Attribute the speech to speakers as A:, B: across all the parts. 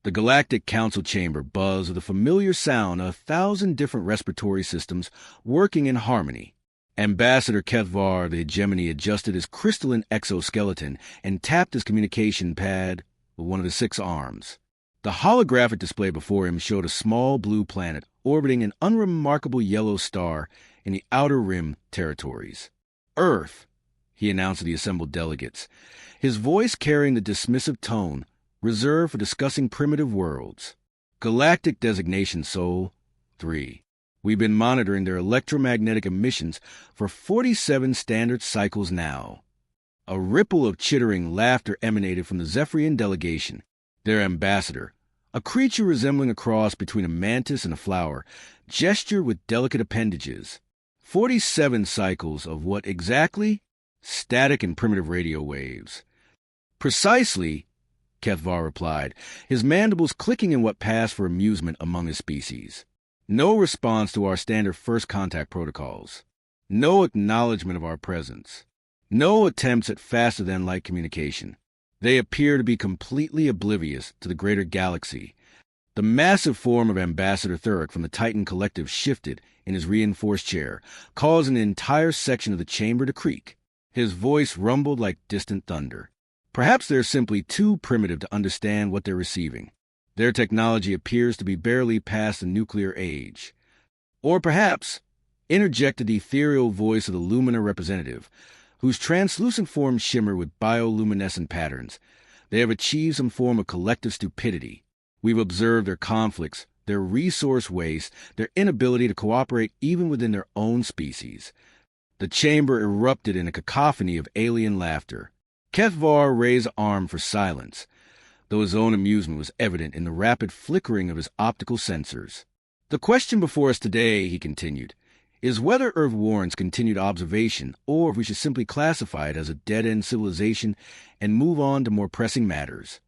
A: The Galactic Council chamber buzzed with a familiar sound of 1,000 different respiratory systems working in harmony. Ambassador Kethvar, the hegemony, adjusted his crystalline exoskeleton and tapped his communication pad with one of his 6 arms. The holographic display before him showed a small blue planet orbiting an unremarkable yellow star in the Outer Rim territories. Earth, he announced to the assembled delegates, his voice carrying the dismissive tone reserved for discussing primitive worlds. Galactic designation Sol 3. We've been monitoring their electromagnetic emissions for 47 standard cycles now. A ripple of chittering laughter emanated from the Zephyrian delegation. Their ambassador, a creature resembling a cross between a mantis and a flower, gestured with delicate appendages. 47 cycles of what exactly? Static and primitive radio waves. Precisely, Kethvar replied, his mandibles clicking in what passed for amusement among his species. No response to our standard first contact protocols. No acknowledgement of our presence. No attempts at faster-than-light communication. They appear to be completely oblivious to the greater galaxy. The massive form of Ambassador Thurrock from the Titan Collective shifted in his reinforced chair, causing an entire section of the chamber to creak. His voice rumbled like distant thunder. Perhaps they're simply too primitive to understand what they're receiving. Their technology appears to be barely past the nuclear age. Or perhaps, interjected the ethereal voice of the Lumina representative, whose translucent forms shimmer with bioluminescent patterns, they have achieved some form of collective stupidity. We've observed their conflicts, their resource waste, their inability to cooperate even within their own species. The chamber erupted in a cacophony of alien laughter. Kethvar raised an arm for silence, though his own amusement was evident in the rapid flickering of his optical sensors. The question before us today, he continued, is whether Earth warrants continued observation or if we should simply classify it as a dead-end civilization and move on to more pressing matters.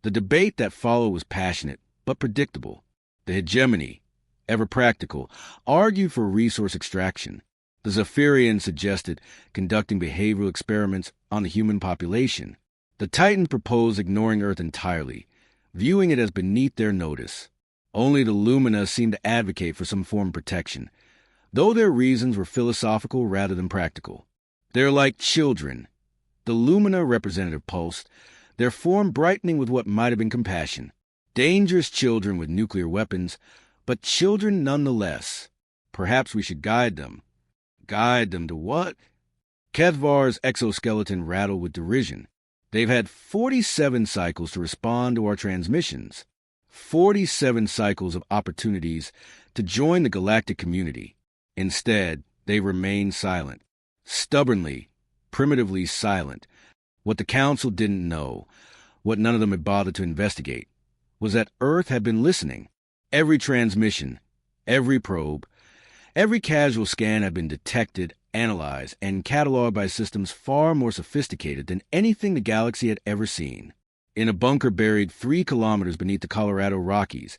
A: The debate that followed was passionate, but predictable. The hegemony, ever practical, argued for resource extraction. The Zephyrians suggested conducting behavioral experiments on the human population. The Titans proposed ignoring Earth entirely, viewing it as beneath their notice. Only the Lumina seemed to advocate for some form of protection, though their reasons were philosophical rather than practical. They're like children. The Lumina representative pulsed, their form brightening with what might have been compassion. Dangerous children with nuclear weapons, but children nonetheless. Perhaps we should guide them. Guide them to what? Kethvar's exoskeleton rattled with derision. They've had 47 cycles to respond to our transmissions. 47 cycles of opportunities to join the galactic community. Instead, they remained silent. Stubbornly, primitively silent. What the Council didn't know, what none of them had bothered to investigate, was that Earth had been listening. Every transmission, every probe, every casual scan had been detected, analyzed, and cataloged by systems far more sophisticated than anything the galaxy had ever seen. In a bunker buried 3 kilometers beneath the Colorado Rockies,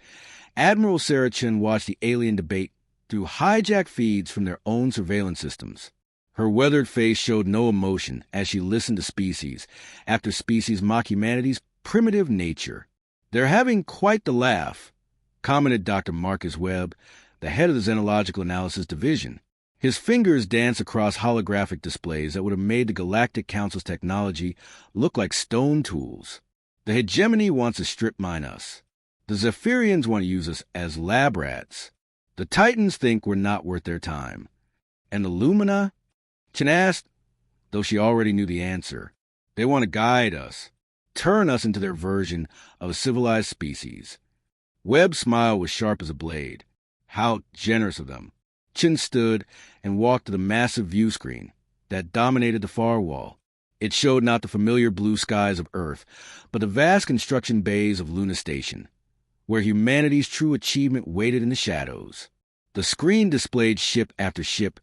A: Admiral Sarah Chen watched the alien debate through hijacked feeds from their own surveillance systems. Her weathered face showed no emotion as she listened to species after species mock humanity's primitive nature. "They're having quite the laugh," commented Dr. Marcus Webb, the head of the Xenological Analysis Division. His fingers danced across holographic displays that would have made the Galactic Council's technology look like stone tools. The hegemony wants to strip mine us. The Zephyrians want to use us as lab rats. The Titans think we're not worth their time. And the Lumina? Chen asked, though she already knew the answer. They want to guide us, turn us into their version of a civilized species. Webb's smile was sharp as a blade. How generous of them. Chen stood and walked to the massive view screen that dominated the far wall. It showed not the familiar blue skies of Earth, but the vast construction bays of Luna Station, where humanity's true achievement waited in the shadows. The screen displayed ship after ship,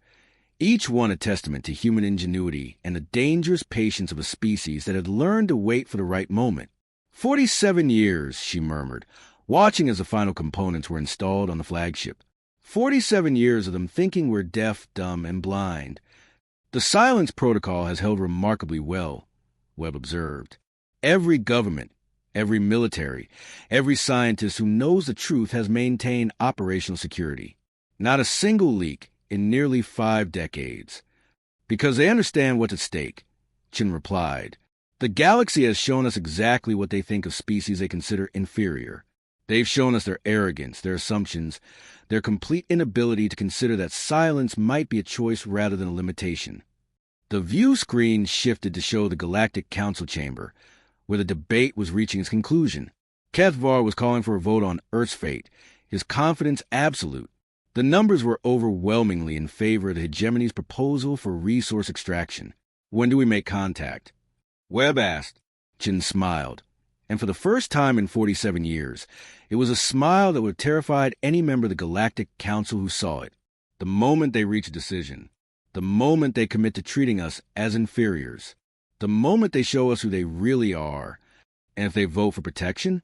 A: each one a testament to human ingenuity and the dangerous patience of a species that had learned to wait for the right moment. 47 years, she murmured, watching as the final components were installed on the flagship. 47 years of them thinking we're deaf, dumb, and blind. The silence protocol has held remarkably well, Webb observed. Every government, Every military, every scientist who knows the truth has maintained operational security. Not a single leak in nearly 5 decades. Because they understand what's at stake, Chin replied. The galaxy has shown us exactly what they think of species they consider inferior. They've shown us their arrogance, their assumptions, their complete inability to consider that silence might be a choice rather than a limitation. The view screen shifted to show the Galactic Council chamber, where the debate was reaching its conclusion. Kethvar was calling for a vote on Earth's fate, his confidence absolute. The numbers were overwhelmingly in favor of the hegemony's proposal for resource extraction. When do we make contact? Webb asked. Chin smiled, and for the first time in 47 years, it was a smile that would have terrified any member of the Galactic Council who saw it. The moment they reach a decision, the moment they commit to treating us as inferiors, the moment they show us who they really are, and if they vote for protection,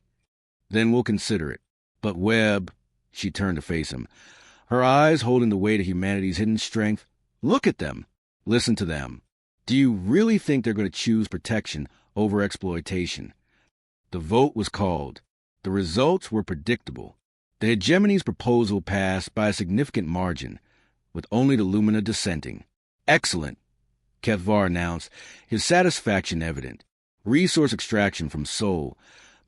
A: then we'll consider it. But Webb, she turned to face him, her eyes holding the weight of humanity's hidden strength. Look at them. Listen to them. Do you really think they're going to choose protection over exploitation? The vote was called. The results were predictable. The hegemony's proposal passed by a significant margin, with only the Lumina dissenting. Excellent, Kethvar announced, his satisfaction evident. Resource extraction from Sol.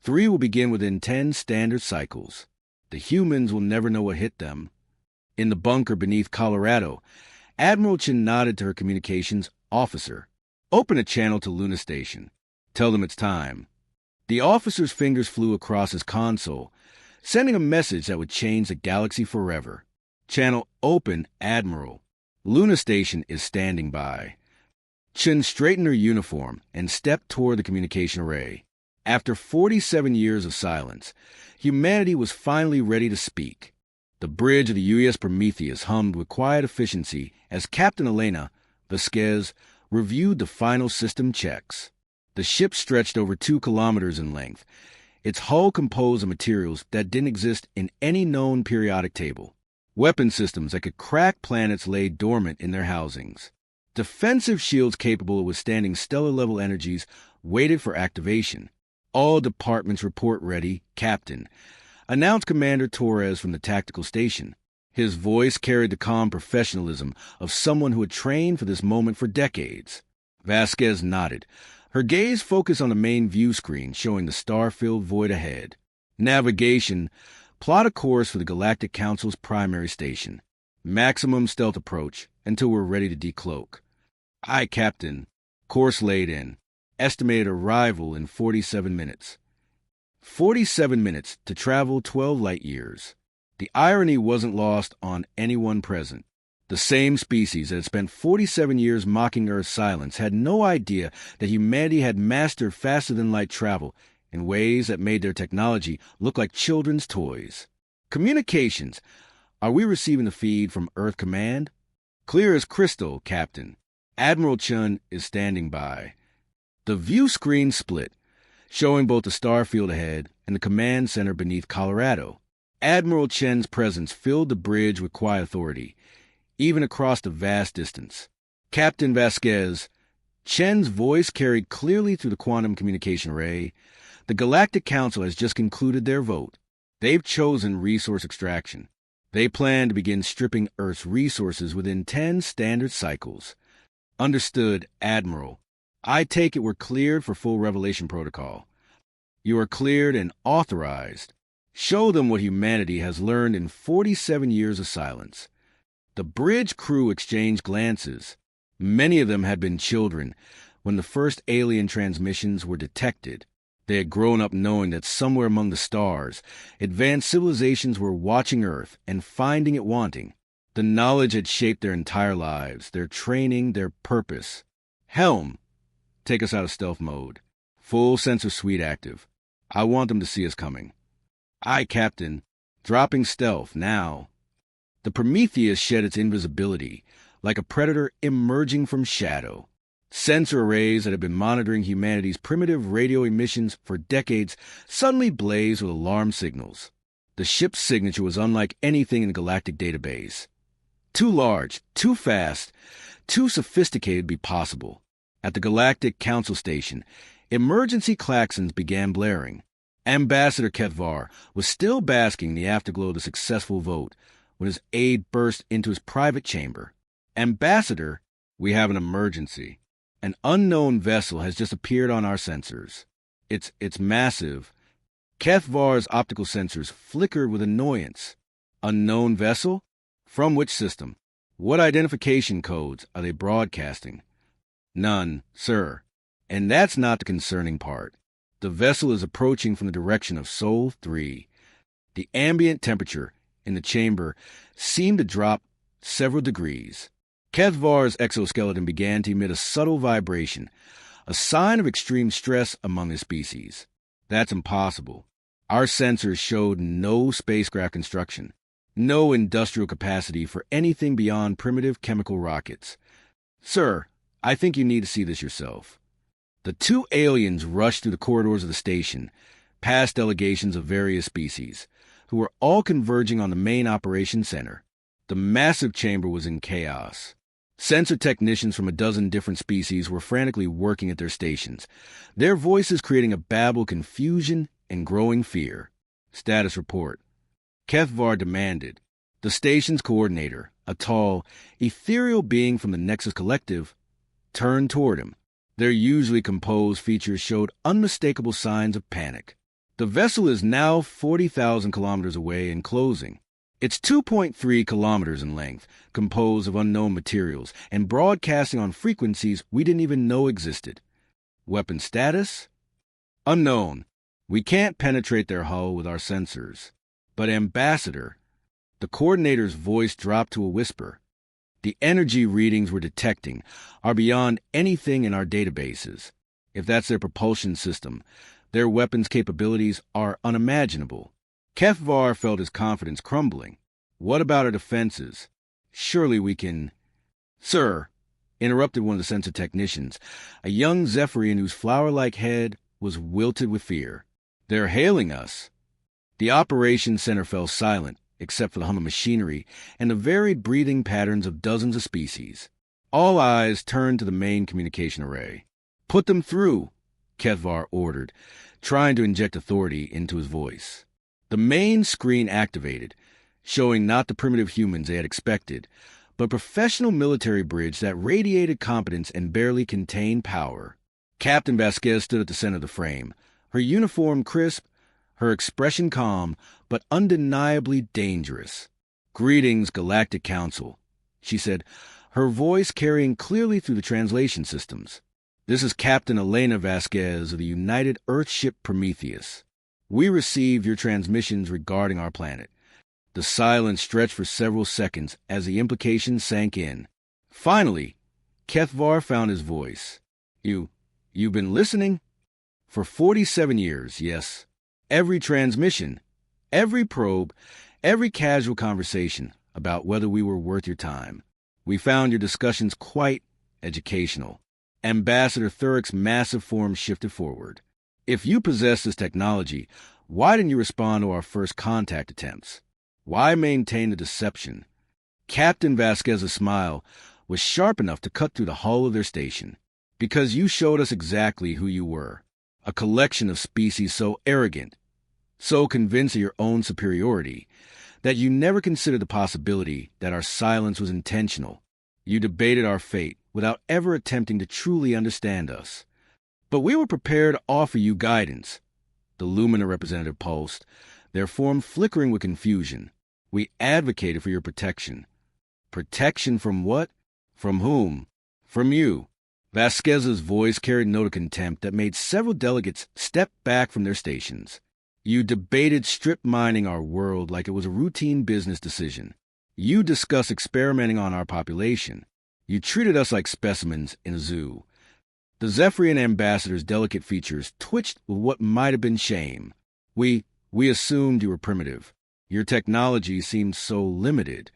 A: 3 will begin within 10 standard cycles. The humans will never know what hit them. In the bunker beneath Colorado, Admiral Chin nodded to her communications officer. Open a channel to Luna Station. Tell them it's time. The officer's fingers flew across his console, sending a message that would change the galaxy forever. Channel open, Admiral. Luna Station is standing by. Chin straightened her uniform and stepped toward the communication array. After 47 years of silence, humanity was finally ready to speak. The bridge of the UES Prometheus hummed with quiet efficiency as Captain Elena Vasquez reviewed the final system checks. The ship stretched over 2 kilometers in length, its hull composed of materials that didn't exist in any known periodic table. Weapon systems that could crack planets lay dormant in their housings. Defensive shields capable of withstanding stellar-level energies waited for activation. All departments report ready, Captain, announced Commander Torres from the tactical station. His voice carried the calm professionalism of someone who had trained for this moment for decades. Vasquez nodded, her gaze focused on the main view screen showing the star-filled void ahead. Navigation, plot a course for the Galactic Council's primary station. Maximum stealth approach until we're ready to decloak. Aye, Captain. Course laid in. Estimated arrival in 47 minutes. 47 minutes to travel 12 light years. The irony wasn't lost on anyone present. The same species that had spent 47 years mocking Earth's silence had no idea that humanity had mastered faster-than-light travel in ways that made their technology look like children's toys. Communications. Are we receiving the feed from Earth Command? Clear as crystal, Captain. Admiral Chun is standing by. The view screen split, showing both the starfield ahead and the command center beneath Colorado. Admiral Chen's presence filled the bridge with quiet authority, even across the vast distance. Captain Vasquez, Chen's voice carried clearly through the quantum communication array. The Galactic Council has just concluded their vote. They've chosen resource extraction. They plan to begin stripping Earth's resources within 10 standard cycles. Understood, Admiral. I take it we're cleared for full revelation protocol. You are cleared and authorized. Show them what humanity has learned in 47 years of silence. The bridge crew exchanged glances. Many of them had been children when the first alien transmissions were detected. They had grown up knowing that somewhere among the stars, advanced civilizations were watching Earth and finding it wanting. The knowledge had shaped their entire lives, their training, their purpose. Helm, take us out of stealth mode. Full sensor suite active. I want them to see us coming. Aye, Captain. Dropping stealth, now. The Prometheus shed its invisibility, like a predator emerging from shadow. Sensor arrays that had been monitoring humanity's primitive radio emissions for decades suddenly blazed with alarm signals. The ship's signature was unlike anything in the galactic database. Too large, too fast, too sophisticated to be possible. At the Galactic Council station, emergency klaxons began blaring. Ambassador Ketvar was still basking in the afterglow of the successful vote when his aide burst into his private chamber. Ambassador, we have an emergency. An unknown vessel has just appeared on our sensors. It's massive. Ketvar's optical sensors flickered with annoyance. Unknown vessel? From which system? What identification codes are they broadcasting? None, sir. And that's not the concerning part. The vessel is approaching from the direction of Sol 3. The ambient temperature in the chamber seemed to drop several degrees. Ketvar's exoskeleton began to emit a subtle vibration, a sign of extreme stress among the species. That's impossible. Our sensors showed no spacecraft construction, no industrial capacity for anything beyond primitive chemical rockets. Sir, I think you need to see this yourself. The two aliens rushed through the corridors of the station, past delegations of various species, who were all converging on the main operation center. The massive chamber was in chaos. Sensor technicians from a dozen different species were frantically working at their stations, their voices creating a babel of confusion and growing fear. Status report. Ketvar demanded. The station's coordinator, a tall, ethereal being from the Nexus Collective, turned toward him. Their usually composed features showed unmistakable signs of panic. The vessel is now 40,000 kilometers away and closing. It's 2.3 kilometers in length, composed of unknown materials, and broadcasting on frequencies we didn't even know existed. Weapon status? Unknown. We can't penetrate their hull with our sensors. But Ambassador, the coordinator's voice dropped to a whisper. The energy readings we're detecting are beyond anything in our databases. If that's their propulsion system, their weapons capabilities are unimaginable. Ketvar felt his confidence crumbling. What about our defenses? Surely we can... Sir, interrupted one of the sensor technicians, a young Zephyrian whose flower-like head was wilted with fear. They're hailing us. The operations center fell silent, except for the hum of machinery and the varied breathing patterns of dozens of species. All eyes turned to the main communication array. Put them through, Ketvar ordered, trying to inject authority into his voice. The main screen activated, showing not the primitive humans they had expected, but a professional military bridge that radiated competence and barely contained power. Captain Vasquez stood at the center of the frame, her uniform crisp, her expression calm, but undeniably dangerous. Greetings, Galactic Council, she said, her voice carrying clearly through the translation systems. This is Captain Elena Vasquez of the United Earthship Prometheus. We received your transmissions regarding our planet. The silence stretched for several seconds as the implications sank in. Finally, Ketvar found his voice. You've been listening? For 47 years, yes. Every transmission, every probe, every casual conversation about whether we were worth your time. We found your discussions quite educational. Ambassador Thurik's massive form shifted forward. If you possess this technology, why didn't you respond to our first contact attempts? Why maintain the deception? Captain Vasquez's smile was sharp enough to cut through the hull of their station. Because you showed us exactly who you were. A collection of species so arrogant, so convinced of your own superiority, that you never considered the possibility that our silence was intentional. You debated our fate without ever attempting to truly understand us. But we were prepared to offer you guidance. The Lumina representative pulsed, their form flickering with confusion. We advocated for your protection. Protection from what? From whom? From you. Vasquez's voice carried a note of contempt that made several delegates step back from their stations. You debated strip mining our world like it was a routine business decision. You discussed experimenting on our population. You treated us like specimens in a zoo. The Zephyrian ambassador's delicate features twitched with what might have been shame. We assumed you were primitive. Your technology seemed so limited.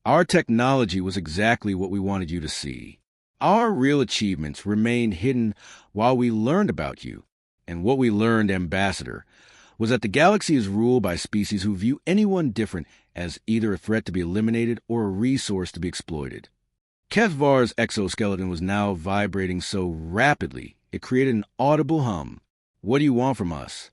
A: Our technology was exactly what we wanted you to see. Our real achievements remained hidden while we learned about you. And what we learned, Ambassador, was that the galaxy is ruled by species who view anyone different as either a threat to be eliminated or a resource to be exploited. Ketvar's exoskeleton was now vibrating so rapidly it created an audible hum. What do you want from us?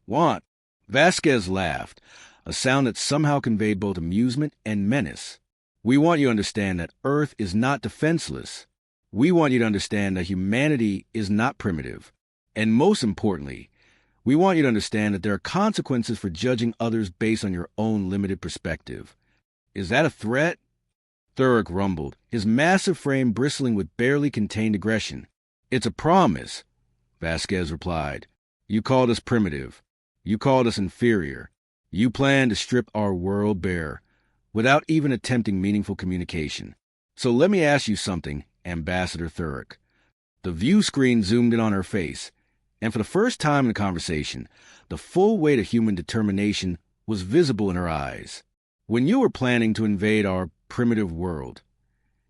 A: Want? Vasquez laughed, a sound that somehow conveyed both amusement and menace. We want you to understand that Earth is not defenseless. We want you to understand that humanity is not primitive. And most importantly, we want you to understand that there are consequences for judging others based on your own limited perspective. Is that a threat? Thurok rumbled, his massive frame bristling with barely contained aggression. It's a promise, Vasquez replied. You called us primitive. You called us inferior. You planned to strip our world bare, without even attempting meaningful communication. So let me ask you something, Ambassador Thurok. The view screen zoomed in on her face, and for the first time in the conversation, the full weight of human determination was visible in her eyes. When you were planning to invade our primitive world,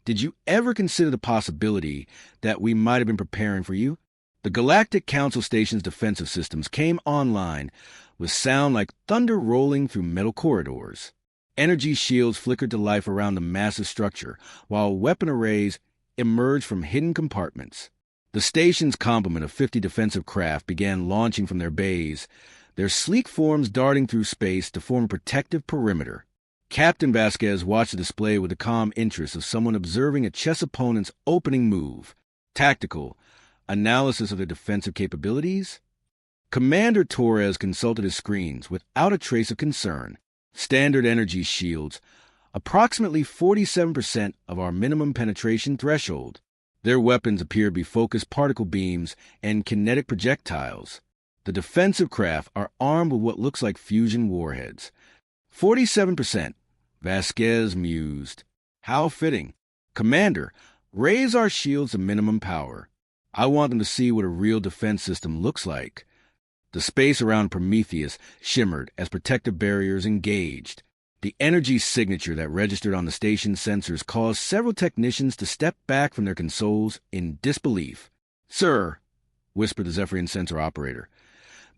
A: did you ever consider the possibility that we might have been preparing for you? The Galactic Council station's defensive systems came online with sound like thunder rolling through metal corridors. Energy shields flickered to life around the massive structure, while weapon arrays emerged from hidden compartments. The station's complement of 50 defensive craft began launching from their bays, their sleek forms darting through space to form a protective perimeter. Captain Vasquez watched the display with the calm interest of someone observing a chess opponent's opening move. Tactical analysis of their defensive capabilities? Commander Torres consulted his screens without a trace of concern. Standard energy shields, approximately 47% of our minimum penetration threshold. Their weapons appear to be focused particle beams and kinetic projectiles. The defensive craft are armed with what looks like fusion warheads. 47%, Vasquez mused. How fitting. Commander, raise our shields to minimum power. I want them to see what a real defense system looks like. The space around Prometheus shimmered as protective barriers engaged. The energy signature that registered on the station's sensors caused several technicians to step back from their consoles in disbelief. Sir, whispered the Zephyrian sensor operator,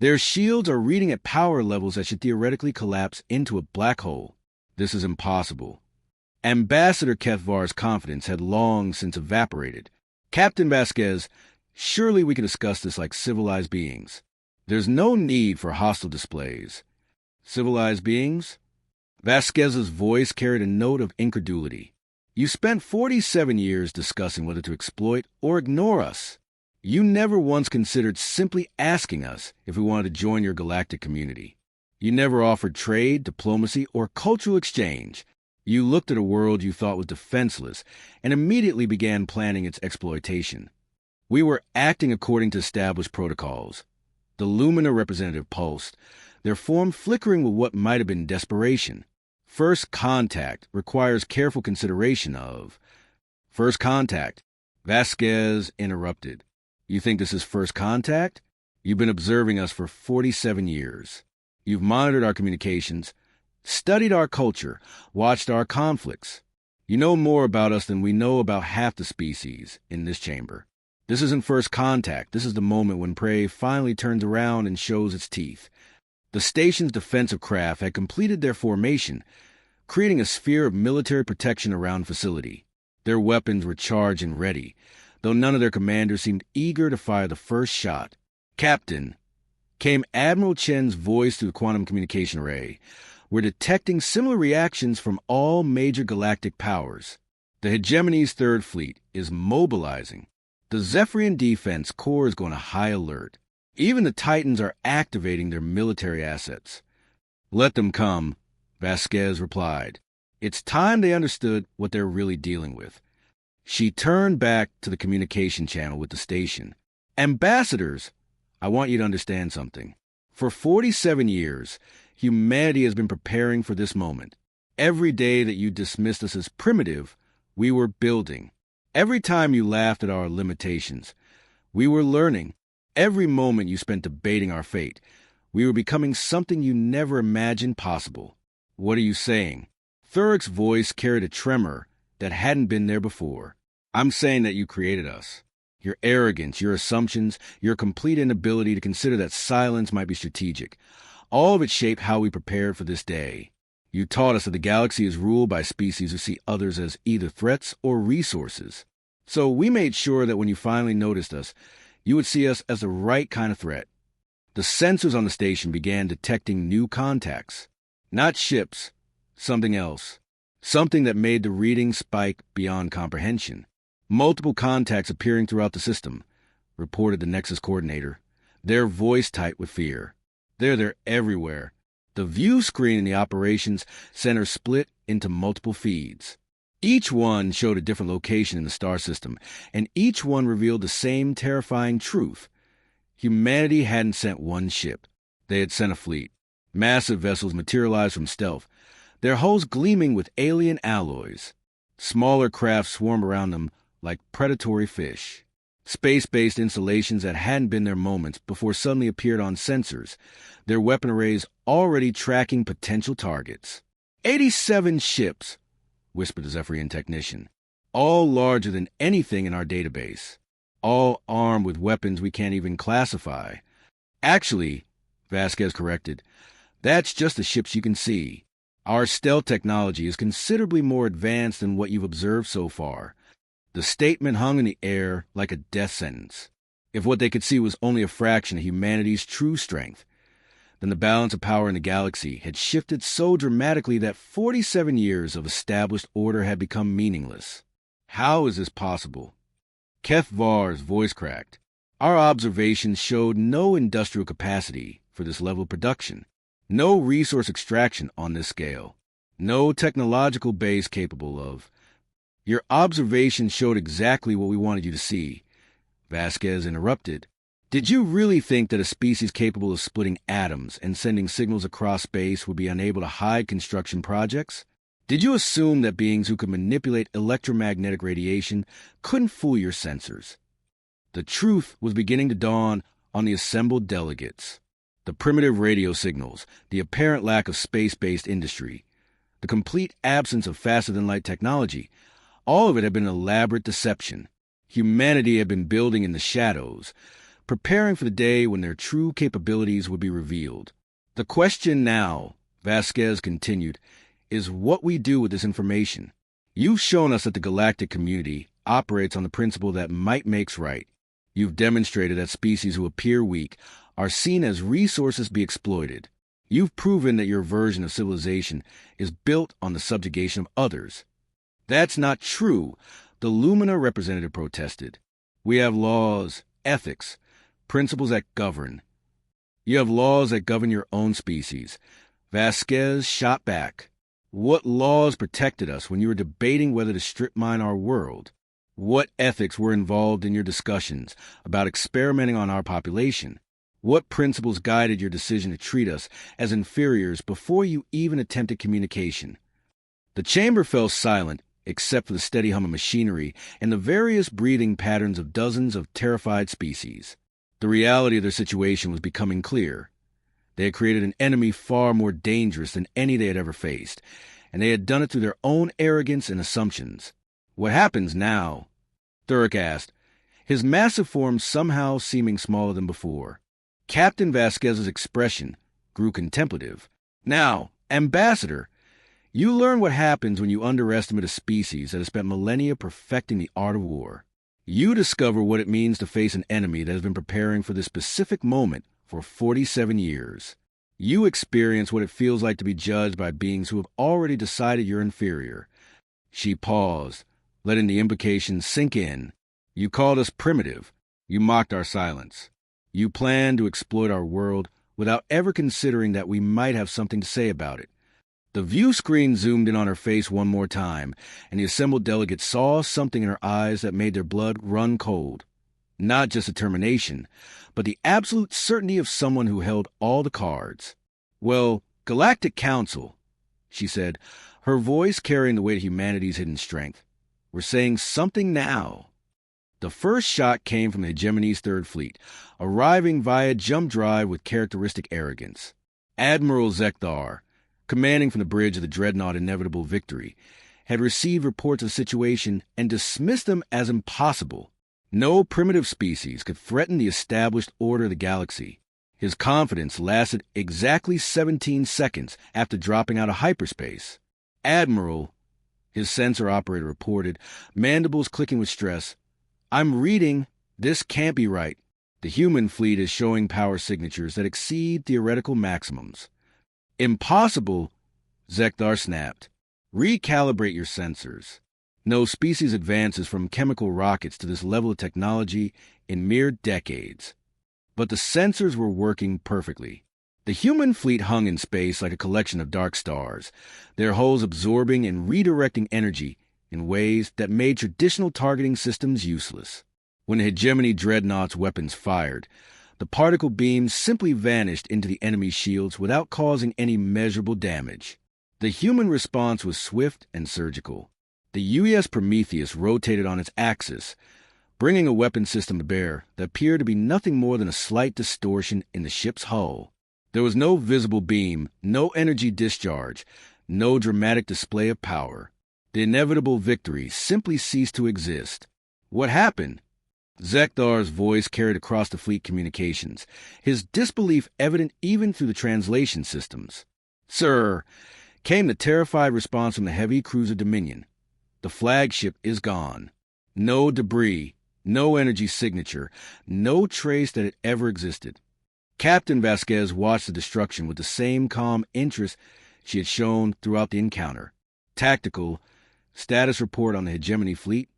A: their shields are reading at power levels that should theoretically collapse into a black hole. This is impossible. Ambassador Kethvar's confidence had long since evaporated. Captain Vasquez, surely we can discuss this like civilized beings. There's no need for hostile displays. Civilized beings? Vasquez's voice carried a note of incredulity. You spent 47 years discussing whether to exploit or ignore us. You never once considered simply asking us if we wanted to join your galactic community. You never offered trade, diplomacy, or cultural exchange. You looked at a world you thought was defenseless and immediately began planning its exploitation. We were acting according to established protocols. The Lumina representative pulsed, their form flickering with what might have been desperation. First contact requires careful consideration of... First contact, Vasquez interrupted. You think this is first contact? You've been observing us for 47 years. You've monitored our communications, studied our culture, watched our conflicts. You know more about us than we know about half the species in this chamber. This isn't first contact. This is the moment when prey finally turns around and shows its teeth. The station's defensive craft had completed their formation, creating a sphere of military protection around the facility. Their weapons were charged and ready, though none of their commanders seemed eager to fire the first shot. Captain, came Admiral Chen's voice through the quantum communication array. We're detecting similar reactions from all major galactic powers. The Hegemony's Third Fleet is mobilizing. The Zephyrian Defense Corps is going to high alert. Even the Titans are activating their military assets. Let them come, Vasquez replied. It's time they understood what they're really dealing with. She turned back to the communication channel with the station. Ambassadors, I want you to understand something. For 47 years, humanity has been preparing for this moment. Every day that you dismissed us as primitive, we were building. Every time you laughed at our limitations, we were learning. Every moment you spent debating our fate, we were becoming something you never imagined possible. What are you saying? Thurok's voice carried a tremor that hadn't been there before. I'm saying that you created us. Your arrogance, your assumptions, your complete inability to consider that silence might be strategic. All of it shaped how we prepared for this day. You taught us that the galaxy is ruled by species who see others as either threats or resources. So we made sure that when you finally noticed us, you would see us as the right kind of threat. The sensors on the station began detecting new contacts. Not ships, something else. Something that made the reading spike beyond comprehension. Multiple contacts appearing throughout the system, reported the Nexus coordinator, their voice tight with fear. They're everywhere. The view screen in the operations center split into multiple feeds. Each one showed a different location in the star system, and each one revealed the same terrifying truth. Humanity hadn't sent one ship. They had sent a fleet. Massive vessels materialized from stealth, their hulls gleaming with alien alloys. Smaller craft swarmed around them like predatory fish. Space-based installations that hadn't been their moments before suddenly appeared on sensors, their weapon arrays already tracking potential targets. 87 ships, whispered the Zephyrian technician, all larger than anything in our database, all armed with weapons we can't even classify. Actually, Vasquez corrected, that's just the ships you can see. Our stealth technology is considerably more advanced than what you've observed so far. The statement hung in the air like a death sentence. If what they could see was only a fraction of humanity's true strength, then the balance of power in the galaxy had shifted so dramatically that 47 years of established order had become meaningless. How is this possible? Keth Var's voice cracked. Our observations showed no industrial capacity for this level of production, no resource extraction on this scale, no technological base capable of. Your observations showed exactly what we wanted you to see, Vasquez interrupted. Did you really think that a species capable of splitting atoms and sending signals across space would be unable to hide construction projects? Did you assume that beings who could manipulate electromagnetic radiation couldn't fool your sensors? The truth was beginning to dawn on the assembled delegates. The primitive radio signals, the apparent lack of space-based industry, the complete absence of faster-than-light technology, all of it had been an elaborate deception. Humanity had been building in the shadows, preparing for the day when their true capabilities would be revealed. The question now, Vasquez continued, is what we do with this information. You've shown us that the galactic community operates on the principle that might makes right. You've demonstrated that species who appear weak are seen as resources to be exploited. You've proven that your version of civilization is built on the subjugation of others. That's not true, the Lumina representative protested. We have laws, ethics, principles that govern. You have laws that govern your own species. Vasquez shot back. What laws protected us when you were debating whether to strip mine our world? What ethics were involved in your discussions about experimenting on our population? What principles guided your decision to treat us as inferiors before you even attempted communication? The chamber fell silent, except for the steady hum of machinery and the various breathing patterns of dozens of terrified species. The reality of their situation was becoming clear. They had created an enemy far more dangerous than any they had ever faced, and they had done it through their own arrogance and assumptions. What happens now? Thurek asked, his massive form somehow seeming smaller than before. Captain Vasquez's expression grew contemplative. Now, Ambassador, you learn what happens when you underestimate a species that has spent millennia perfecting the art of war. You discover what it means to face an enemy that has been preparing for this specific moment for 47 years. You experience what it feels like to be judged by beings who have already decided you're inferior. She paused, letting the implications sink in. You called us primitive. You mocked our silence. You planned to exploit our world without ever considering that we might have something to say about it. The view screen zoomed in on her face one more time, and the assembled delegates saw something in her eyes that made their blood run cold. Not just determination, but the absolute certainty of someone who held all the cards. Well, Galactic Council, she said, her voice carrying the weight of humanity's hidden strength. We're saying something now. The first shot came from the Hegemony's Third Fleet, arriving via jump drive with characteristic arrogance. Admiral Zekthar, commanding from the bridge of the dreadnought Inevitable Victory, had received reports of the situation and dismissed them as impossible. No primitive species could threaten the established order of the galaxy. His confidence lasted exactly 17 seconds after dropping out of hyperspace. Admiral, his sensor operator reported, mandibles clicking with stress, I'm reading. This can't be right. The human fleet is showing power signatures that exceed theoretical maximums. Impossible, Zekdar snapped. Recalibrate your sensors. No species advances from chemical rockets to this level of technology in mere decades. But the sensors were working perfectly. The human fleet hung in space like a collection of dark stars, their hulls absorbing and redirecting energy in ways that made traditional targeting systems useless. When the hegemony dreadnought's weapons fired, the particle beams simply vanished into the enemy's shields without causing any measurable damage. The human response was swift and surgical. The UES Prometheus rotated on its axis, bringing a weapon system to bear that appeared to be nothing more than a slight distortion in the ship's hull. There was no visible beam, no energy discharge, no dramatic display of power. The inevitable victory simply ceased to exist. What happened? Zekdar's voice carried across the fleet communications, his disbelief evident even through the translation systems. "Sir," came the terrified response from the heavy cruiser Dominion. "The flagship is gone. No debris, no energy signature, no trace that it ever existed." Captain Vasquez watched the destruction with the same calm interest she had shown throughout the encounter. Tactical, status report on the hegemony fleet.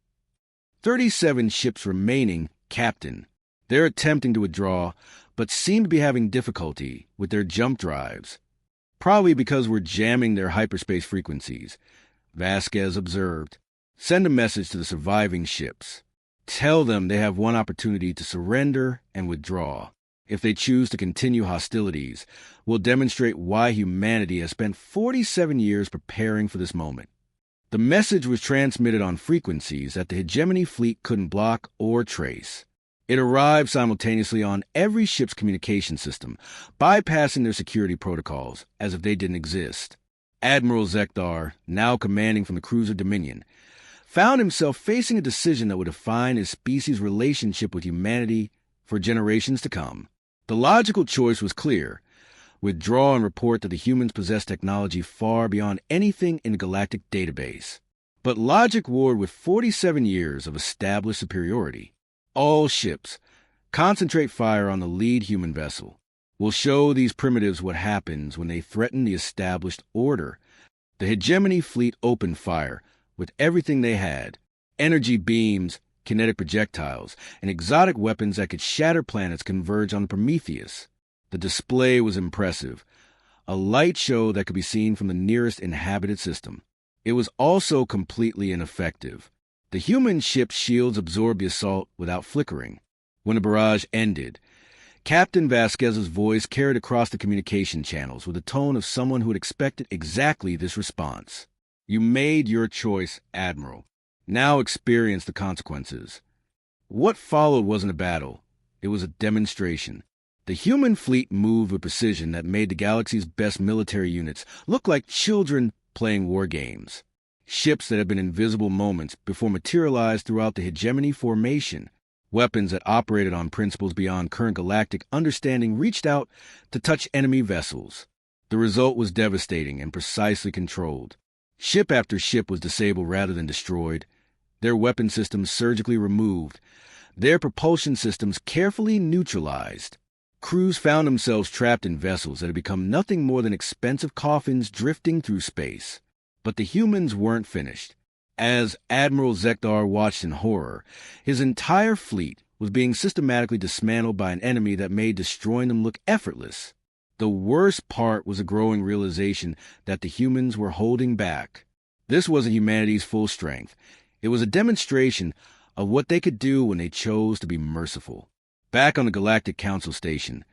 A: 37 ships remaining, Captain. They're attempting to withdraw, but seem to be having difficulty with their jump drives. Probably because we're jamming their hyperspace frequencies, Vasquez observed. Send a message to the surviving ships. Tell them they have one opportunity to surrender and withdraw. If they choose to continue hostilities, we'll demonstrate why humanity has spent 47 years preparing for this moment. The message was transmitted on frequencies that the hegemony fleet couldn't block or trace. It arrived simultaneously on every ship's communication system, bypassing their security protocols as if they didn't exist. Admiral Zekdar, now commanding from the cruiser Dominion, found himself facing a decision that would define his species' relationship with humanity for generations to come. The logical choice was clear: withdraw and report that the humans possess technology far beyond anything in the galactic database. But logic warred with 47 years of established superiority. All ships, concentrate fire on the lead human vessel. We'll show these primitives what happens when they threaten the established order. The hegemony fleet opened fire with everything they had: energy beams, kinetic projectiles, and exotic weapons that could shatter planets converge on the Prometheus. The display was impressive, a light show that could be seen from the nearest inhabited system. It was also completely ineffective. The human ship's shields absorbed the assault without flickering. When the barrage ended, Captain Vasquez's voice carried across the communication channels with the tone of someone who had expected exactly this response. "You made your choice, Admiral. Now experience the consequences." What followed wasn't a battle. It was a demonstration. The human fleet moved with precision that made the galaxy's best military units look like children playing war games. Ships that had been invisible moments before materialized throughout the hegemony formation. Weapons that operated on principles beyond current galactic understanding reached out to touch enemy vessels. The result was devastating and precisely controlled. Ship after ship was disabled rather than destroyed, their weapon systems surgically removed, their propulsion systems carefully neutralized. Crews found themselves trapped in vessels that had become nothing more than expensive coffins drifting through space. But the humans weren't finished. As Admiral Zekdar watched in horror, his entire fleet was being systematically dismantled by an enemy that made destroying them look effortless. The worst part was a growing realization that the humans were holding back. This wasn't humanity's full strength. It was a demonstration of what they could do when they chose to be merciful. Back on the Galactic Council station,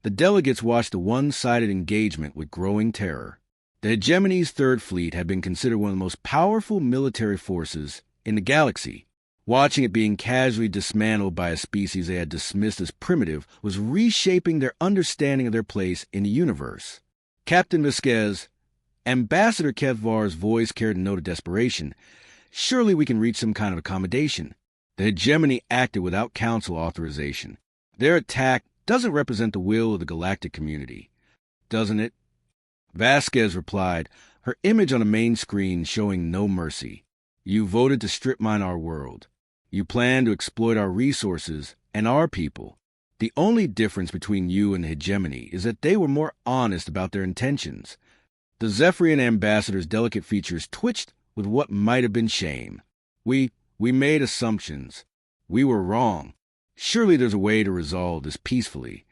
A: the delegates watched the one-sided engagement with growing terror. The hegemony's Third Fleet had been considered one of the most powerful military forces in the galaxy. Watching it being casually dismantled by a species they had dismissed as primitive was reshaping their understanding of their place in the universe. Captain Vasquez, Ambassador Kevvar's voice carried a note of desperation. "Surely we can reach some kind of accommodation." The hegemony acted without council authorization. Their attack doesn't represent the will of the galactic community, doesn't it? Vasquez replied, her image on the main screen showing no mercy. "You voted to strip mine our world. You plan to exploit our resources and our people. The only difference between you and the hegemony is that they were more honest about their intentions. The Zephyrian ambassador's delicate features twitched with what might have been shame. We made assumptions. We were wrong. Surely there's a way to resolve this peacefully.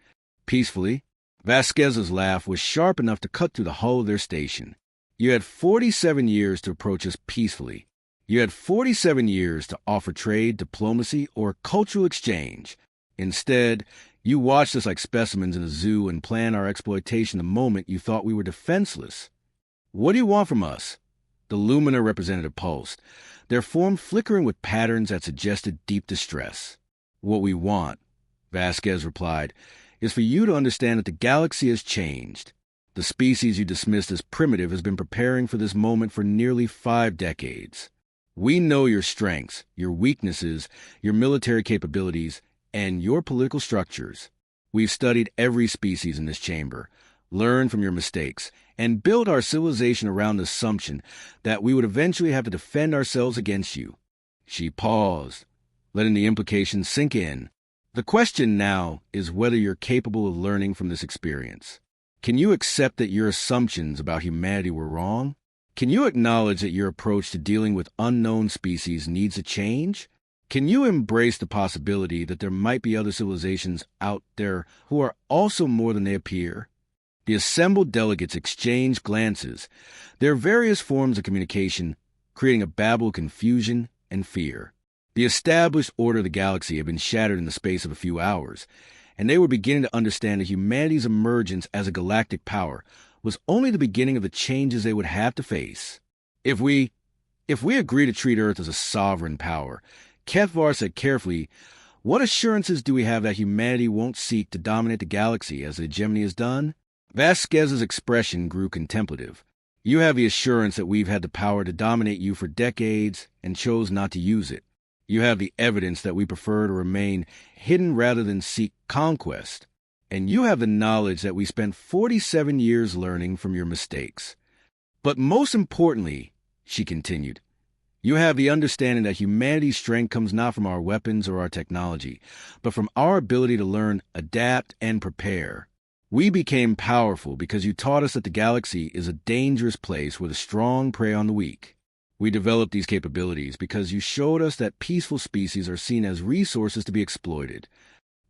A: Peacefully? Vasquez's laugh was sharp enough to cut through the hull of their station. You had 47 years to approach us peacefully. You had 47 years to offer trade, diplomacy, or cultural exchange. Instead, you watched us like specimens in a zoo and planned our exploitation the moment you thought we were defenseless. What do you want from us? The Lumina representative pulsed, their form flickering with patterns that suggested deep distress. What we want, Vasquez replied, is for you to understand that the galaxy has changed. The species you dismissed as primitive has been preparing for this moment for nearly 5 decades. We know your strengths, your weaknesses, your military capabilities, and your political structures. We've studied every species in this chamber, learned from your mistakes, and built our civilization around the assumption that we would eventually have to defend ourselves against you. She paused, letting the implications sink in. The question now is whether you're capable of learning from this experience. Can you accept that your assumptions about humanity were wrong? Can you acknowledge that your approach to dealing with unknown species needs a change? Can you embrace the possibility that there might be other civilizations out there who are also more than they appear? The assembled delegates exchanged glances, their various forms of communication creating a babel of confusion and fear. The established order of the galaxy had been shattered in the space of a few hours, and they were beginning to understand that humanity's emergence as a galactic power was only the beginning of the changes they would have to face. If we agree to treat Earth as a sovereign power, Kethvar said carefully, what assurances do we have that humanity won't seek to dominate the galaxy as the hegemony has done? Vasquez's expression grew contemplative. You have the assurance that we've had the power to dominate you for decades and chose not to use it. You have the evidence that we prefer to remain hidden rather than seek conquest. And you have the knowledge that we spent 47 years learning from your mistakes. But most importantly, she continued, you have the understanding that humanity's strength comes not from our weapons or our technology, but from our ability to learn, adapt, and prepare. We became powerful because you taught us that the galaxy is a dangerous place where the strong prey on the weak. We developed these capabilities because you showed us that peaceful species are seen as resources to be exploited.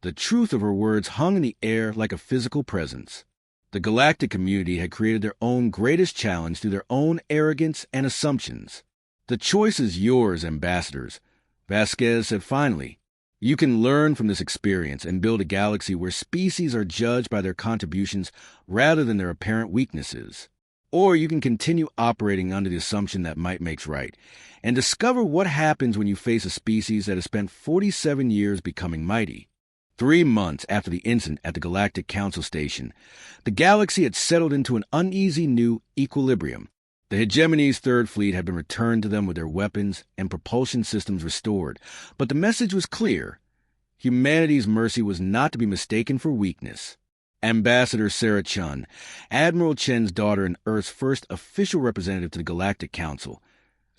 A: The truth of her words hung in the air like a physical presence. The galactic community had created their own greatest challenge through their own arrogance and assumptions. The choice is yours, ambassadors, Vasquez said finally. You can learn from this experience and build a galaxy where species are judged by their contributions rather than their apparent weaknesses. Or you can continue operating under the assumption that might makes right, and discover what happens when you face a species that has spent 47 years becoming mighty. 3 months after the incident at the Galactic Council station, the galaxy had settled into an uneasy new equilibrium. The hegemony's third fleet had been returned to them with their weapons and propulsion systems restored, but the message was clear. Humanity's mercy was not to be mistaken for weakness. Ambassador Sarah Chun, Admiral Chen's daughter and Earth's first official representative to the Galactic Council,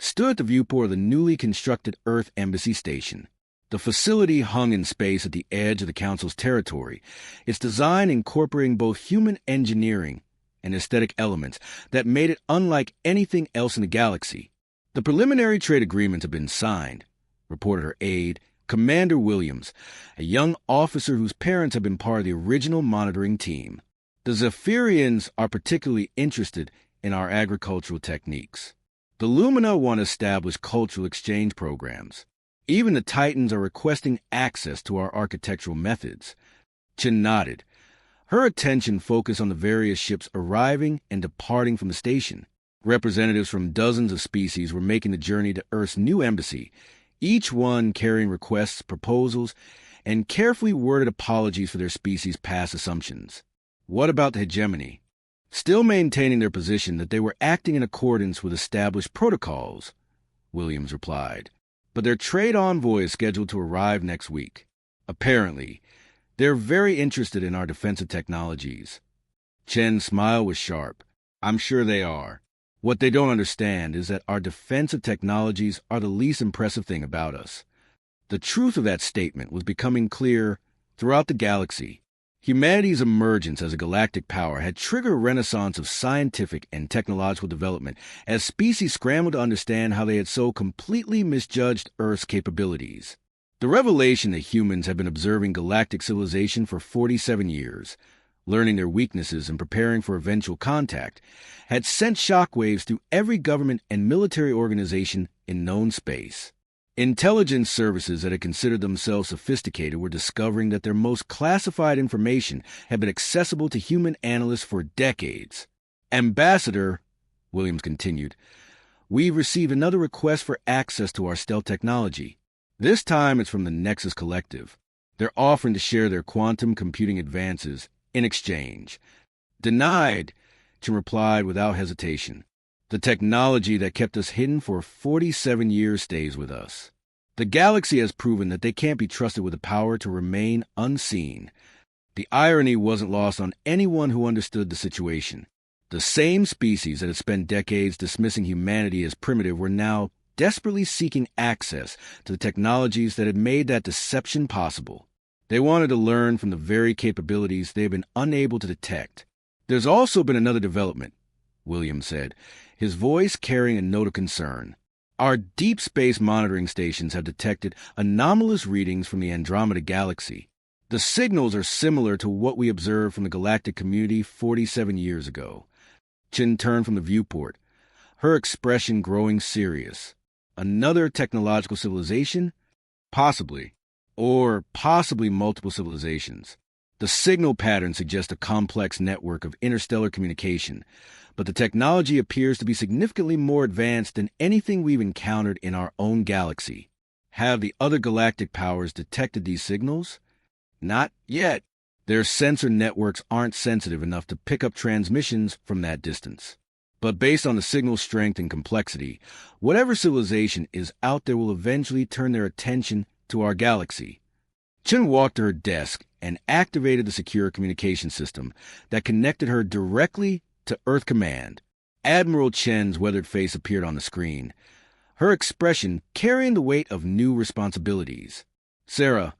A: stood at the viewport of the newly constructed Earth Embassy Station. The facility hung in space at the edge of the Council's territory, its design incorporating both human engineering and aesthetic elements that made it unlike anything else in the galaxy. The preliminary trade agreements had been signed, reported her aide, Commander Williams, a young officer whose parents had been part of the original monitoring team. The Zephyrians are particularly interested in our agricultural techniques. The Lumina want to establish cultural exchange programs. Even the Titans are requesting access to our architectural methods. Chen nodded. Her attention focused on the various ships arriving and departing from the station. Representatives from dozens of species were making the journey to Earth's new embassy, each one carrying requests, proposals, and carefully worded apologies for their species' past assumptions. What about the hegemony? Still maintaining their position that they were acting in accordance with established protocols, Williams replied. But their trade envoy is scheduled to arrive next week. Apparently, they're very interested in our defensive technologies. Chen's smile was sharp. I'm sure they are. What they don't understand is that our defensive technologies are the least impressive thing about us. The truth of that statement was becoming clear Throughout the galaxy, humanity's emergence as a galactic power had triggered a renaissance of scientific and technological development as species scrambled to understand how they had so completely misjudged Earth's capabilities. The revelation that humans had been observing galactic civilization for 47 years, learning their weaknesses and preparing for eventual contact, had sent shockwaves through every government and military organization in known space. Intelligence services that had considered themselves sophisticated were discovering that their most classified information had been accessible to human analysts for decades. Ambassador, Williams continued, we've received another request for access to our stealth technology. This time it's from the Nexus Collective. They're offering to share their quantum computing advances in exchange. Denied, Chen replied without hesitation. The technology that kept us hidden for 47 years stays with us. The galaxy has proven that they can't be trusted with the power to remain unseen. The irony wasn't lost on anyone who understood the situation. The same species that had spent decades dismissing humanity as primitive were now desperately seeking access to the technologies that had made that deception possible. They wanted to learn from the very capabilities they had been unable to detect. There's also been another development, Williams said, his voice carrying a note of concern. Our deep space monitoring stations have detected anomalous readings from the Andromeda galaxy. The signals are similar to what we observed from the galactic community 47 years ago. Chen turned from the viewport, her expression growing serious. Another technological civilization? Possibly. Or possibly multiple civilizations. The signal pattern suggests a complex network of interstellar communication, but the technology appears to be significantly more advanced than anything we've encountered in our own galaxy. Have the other galactic powers detected these signals? Not yet. Their sensor networks aren't sensitive enough to pick up transmissions from that distance. But based on the signal strength and complexity, whatever civilization is out there will eventually turn their attention to our galaxy. Chen walked to her desk and activated the secure communication system that connected her directly to Earth Command. Admiral Chen's weathered face appeared on the screen, her expression carrying the weight of new responsibilities. Sarah,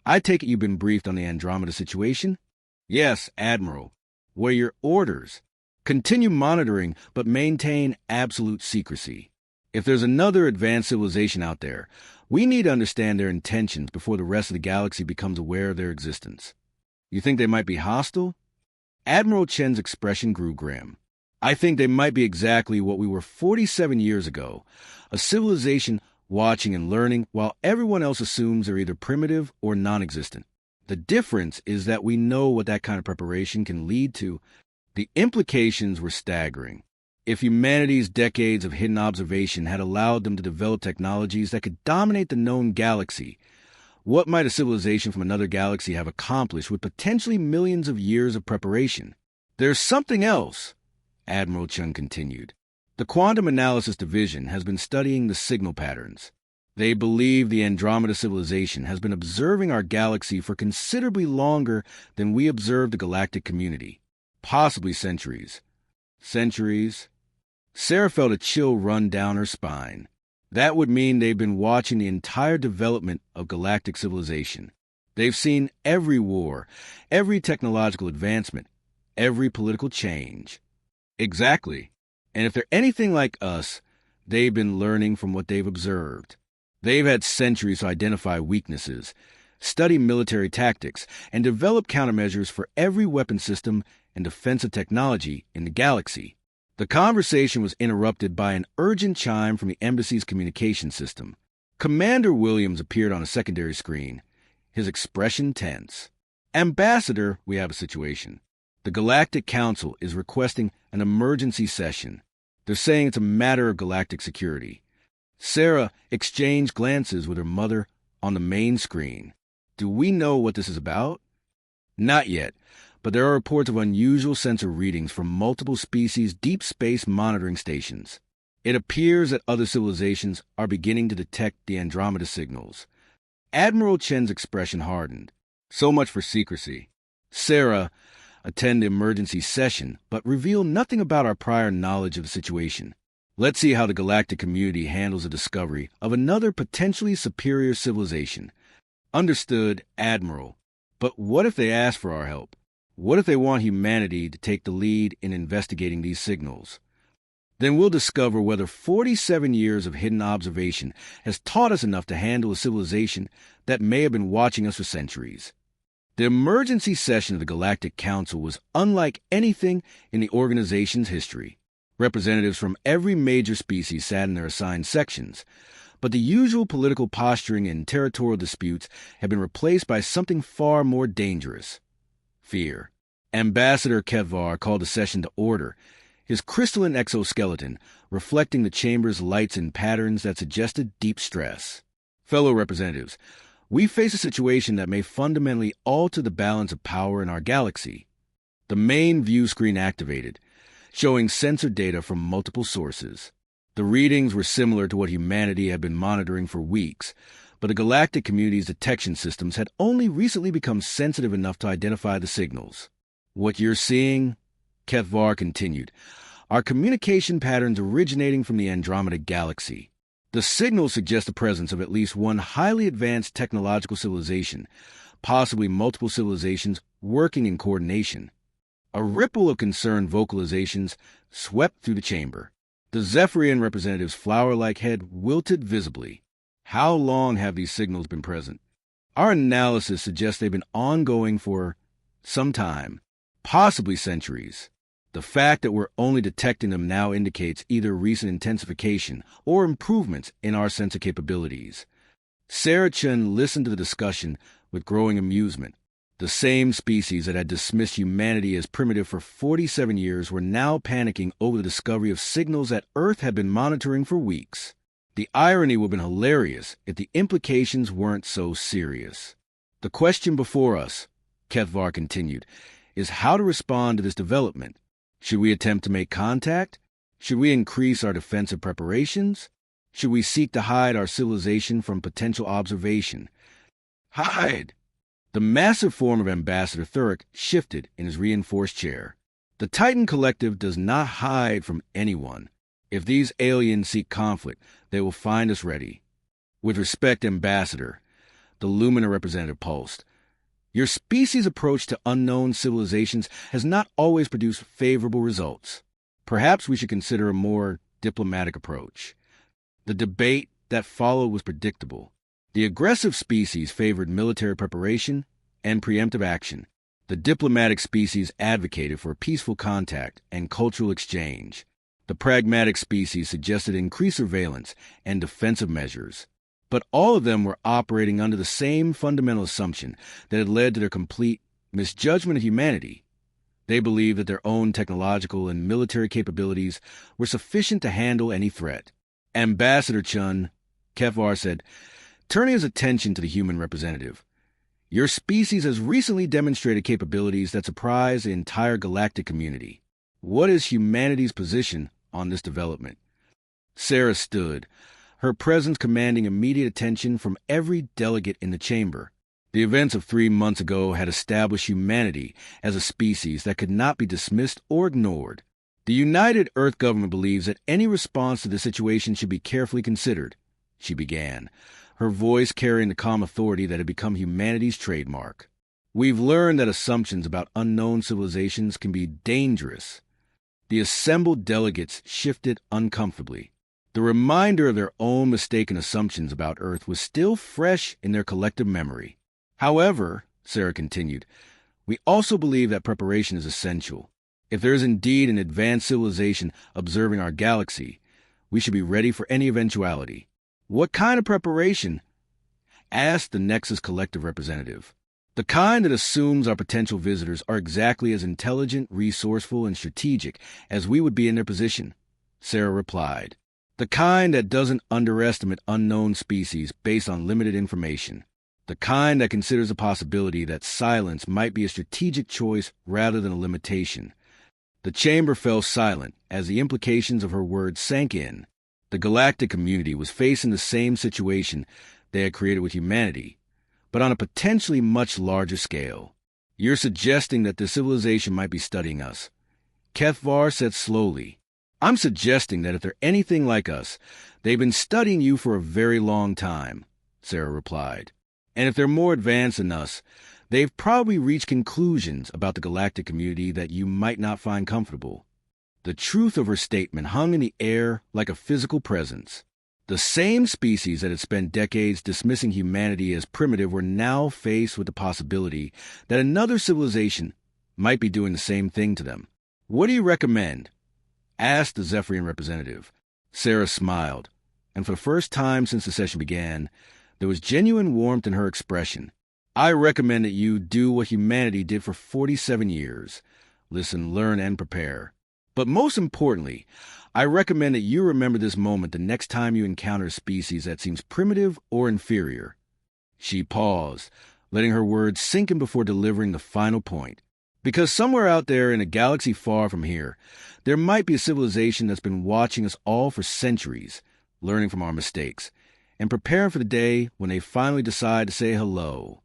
A: I take it you've been briefed on the Andromeda situation? Yes, Admiral. What are your orders? Continue monitoring, but maintain absolute secrecy. If there's another advanced civilization out there, we need to understand their intentions before the rest of the galaxy becomes aware of their existence. You think they might be hostile? Admiral Chen's expression grew grim. I think they might be exactly what we were 47 years ago, a civilization watching and learning while everyone else assumes they're either primitive or non-existent. The difference is that we know what that kind of preparation can lead to. The implications were staggering. If humanity's decades of hidden observation had allowed them to develop technologies that could dominate the known galaxy, what might a civilization from another galaxy have accomplished with potentially millions of years of preparation? There's something else, Admiral Chen continued. The Quantum Analysis Division has been studying the signal patterns. They believe the Andromeda civilization has been observing our galaxy for considerably longer than we observed the galactic community. Possibly centuries. Centuries? Sarah felt a chill run down her spine. That would mean they've been watching the entire development of galactic civilization. They've seen every war, every technological advancement, every political change. Exactly. And if they're anything like us, they've been learning from what they've observed. They've had centuries to identify weaknesses, study military tactics, and develop countermeasures for every weapon system and defensive technology in the galaxy. The conversation was interrupted by an urgent chime from the embassy's communication system. Commander Williams appeared on a secondary screen, his expression tense. Ambassador, we have a situation. The Galactic Council is requesting an emergency session. They're saying it's a matter of galactic security. Sarah exchanged glances with her mother on the main screen. Do we know what this is about? Not yet, but there are reports of unusual sensor readings from multiple species' deep space monitoring stations. It appears that other civilizations are beginning to detect the Andromeda signals. Admiral Chen's expression hardened. So much for secrecy. Sarah, attend the emergency session, but reveal nothing about our prior knowledge of the situation. Let's see how the galactic community handles the discovery of another potentially superior civilization. Understood, Admiral. But what if they ask for our help? What if they want humanity to take the lead in investigating these signals? Then we'll discover whether 47 years of hidden observation has taught us enough to handle a civilization that may have been watching us for centuries. The emergency session of the Galactic Council was unlike anything in the organization's history. Representatives from every major species sat in their assigned sections, but the usual political posturing and territorial disputes had been replaced by something far more dangerous: fear. Ambassador Ketvar called the session to order, his crystalline exoskeleton reflecting the chamber's lights in patterns that suggested deep stress. Fellow representatives, we face a situation that may fundamentally alter the balance of power in our galaxy. The main view screen activated, showing sensor data from multiple sources. The readings were similar to what humanity had been monitoring for weeks, but the galactic community's detection systems had only recently become sensitive enough to identify the signals. What you're seeing, Ketvar continued, are communication patterns originating from the Andromeda Galaxy. The signals suggest the presence of at least one highly advanced technological civilization, possibly multiple civilizations working in coordination. A ripple of concerned vocalizations swept through the chamber. The Zephyrian representative's flower-like head wilted visibly. How long have these signals been present? Our analysis suggests they've been ongoing for some time, possibly centuries. The fact that we're only detecting them now indicates either recent intensification or improvements in our sensor capabilities. Sarah Chen listened to the discussion with growing amusement. The same species that had dismissed humanity as primitive for 47 years were now panicking over the discovery of signals that Earth had been monitoring for weeks. The irony would have been hilarious if the implications weren't so serious. The question before us, Ketvar continued, is how to respond to this development. Should we attempt to make contact? Should we increase our defensive preparations? Should we seek to hide our civilization from potential observation? Hide! The massive form of Ambassador Thurrock shifted in his reinforced chair. The Titan Collective does not hide from anyone. If these aliens seek conflict, they will find us ready. With respect, Ambassador, the Lumina representative pulsed. Your species' approach to unknown civilizations has not always produced favorable results. Perhaps we should consider a more diplomatic approach. The debate that followed was predictable. The aggressive species favored military preparation and preemptive action. The diplomatic species advocated for peaceful contact and cultural exchange. The pragmatic species suggested increased surveillance and defensive measures. But all of them were operating under the same fundamental assumption that had led to their complete misjudgment of humanity. They believed that their own technological and military capabilities were sufficient to handle any threat. Ambassador Chun, Ketvar said, turning his attention to the human representative, your species has recently demonstrated capabilities that surprise the entire galactic community. What is humanity's position on this development? Sarah stood, her presence commanding immediate attention from every delegate in the chamber. The events of 3 months ago had established humanity as a species that could not be dismissed or ignored. The United Earth government believes that any response to the situation should be carefully considered, she began, her voice carrying the calm authority that had become humanity's trademark. We've learned that assumptions about unknown civilizations can be dangerous. The assembled delegates shifted uncomfortably. The reminder of their own mistaken assumptions about Earth was still fresh in their collective memory. However, Sarah continued, we also believe that preparation is essential. If there is indeed an advanced civilization observing our galaxy, we should be ready for any eventuality. What kind of preparation? Asked the Nexus Collective representative. The kind that assumes our potential visitors are exactly as intelligent, resourceful, and strategic as we would be in their position, Sarah replied. The kind that doesn't underestimate unknown species based on limited information. The kind that considers the possibility that silence might be a strategic choice rather than a limitation. The chamber fell silent as the implications of her words sank in. The galactic community was facing the same situation they had created with humanity, but on a potentially much larger scale. You're suggesting that the civilization might be studying us. Ketvar said slowly. I'm suggesting that if they're anything like us, they've been studying you for a very long time, Sarah replied. And if they're more advanced than us, They've probably reached conclusions about the galactic community that you might not find comfortable. The truth of her statement hung in the air like a physical presence. The same species that had spent decades dismissing humanity as primitive were now faced with the possibility that another civilization might be doing the same thing to them. "What do you recommend?" asked the Zephyrian representative. Sarah smiled, and for the first time since the session began, there was genuine warmth in her expression. "I recommend that you do what humanity did for 47 years. Listen, learn, and prepare. But most importantly, I recommend that you remember this moment the next time you encounter a species that seems primitive or inferior." She paused, letting her words sink in before delivering the final point. Because somewhere out there in a galaxy far from here, there might be a civilization that's been watching us all for centuries, learning from our mistakes, and preparing for the day when they finally decide to say hello.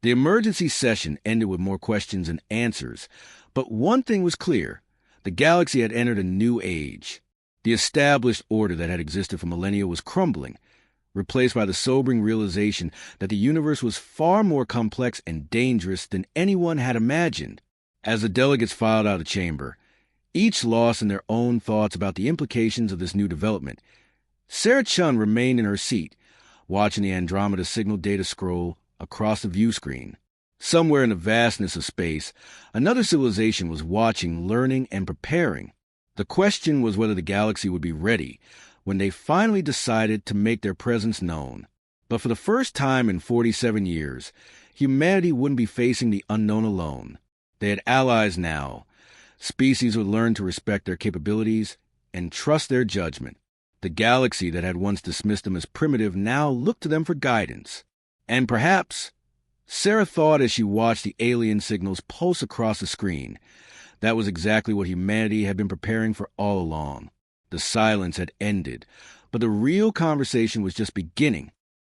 A: The emergency session ended with more questions and answers, but one thing was clear. The galaxy had entered a new age. The established order that had existed for millennia was crumbling, replaced by the sobering realization that the universe was far more complex and dangerous than anyone had imagined. As the delegates filed out of the chamber, each lost in their own thoughts about the implications of this new development, Sarah Chun remained in her seat, watching the Andromeda signal data scroll across the view screen. Somewhere in the vastness of space, another civilization was watching, learning, and preparing. The question was whether the galaxy would be ready when they finally decided to make their presence known. But for the first time in 47 years, humanity wouldn't be facing the unknown alone. They had allies now. Species would learn to respect their capabilities and trust their judgment. The galaxy that had once dismissed them as primitive now looked to them for guidance. And perhaps, Sarah thought as she watched the alien signals pulse across the screen, that was exactly what humanity had been preparing for all along. The silence had ended, but the real conversation was just beginning.